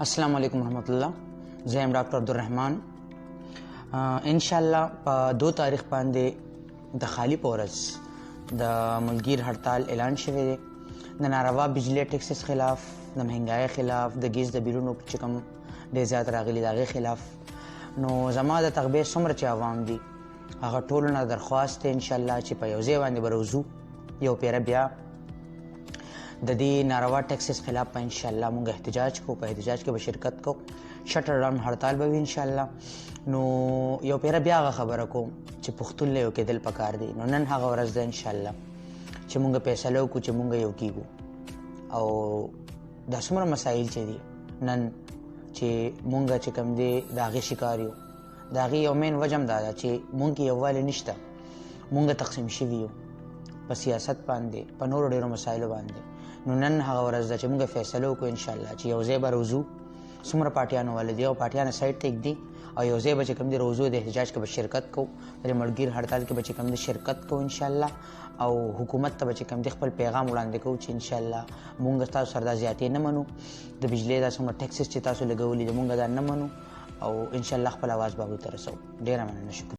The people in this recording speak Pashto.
अस्सलाम वालेकुम रहमतुल्लाह। زه یم ډاکټر عبدالرحمن. انشاءالله په 2 تاریخ باندې د خالی پورس د ملګیر هړتال اعلان شوی دی د ناروا بجلی ټیکسس خلاف، د مهنګای خلاف، د ګیس د بیلونو چې کوم ډېر زیات راغلي د هغې خلاف. نو زما د تغبیر څومره چې عوام دي هغه ټولو نه درخواست دی انشاءالله چې په یو ځای باندې به روزو، یو پیره بیا د دې ناروا ټیکسس خلاف په انشاءالله مونږ احتجاج کوو. په احتجاج کې به شرکت کوو، شټر ډاون هړتال به وي انشاءالله. نو یو پیره بیا هغه خبره کوم چې پښتون له یو کېدل پکار دی. نو نن هغه ورځ ده انشاءالله چې مونږ فیصله وکړو چې مونږ یو کیږو. او دا څومره مسایل چې دي نن چې مونږ چې کوم دی د هغې شکار یو، د هغې یو مین وجه هم دا ده چې مونږ کې یووالی نشته، مونږ تقسیم شوي یو په سیاست باندې، په نورو ډېرو مسایلو باندې. نو نن هغه ورځ ده چې مونږ فیصله وکړو انشاءالله چې یو ځای به روزو، څومره پارټیانو والے دي او پارټیانه سایډ ته ږدي او یو ځای به چې کوم دی روزو د احتجاج کې به شرکت کوو، د ملګیر هړتال کې به چې کوم دی شرکت کوو انشاءالله. او حکومت ته به چې کوم دی خپل پیغام وړاندې کوو چې انشاءالله مونږ تاسو سره دا زیاتې نه منو، د بجلی دا څومره ټیکسس چې تاسو لګولي دي مونږ دا نه منو، او انشاءالله خپل اواز به هغوی ته رسوو. ډېره مننه، شکریه.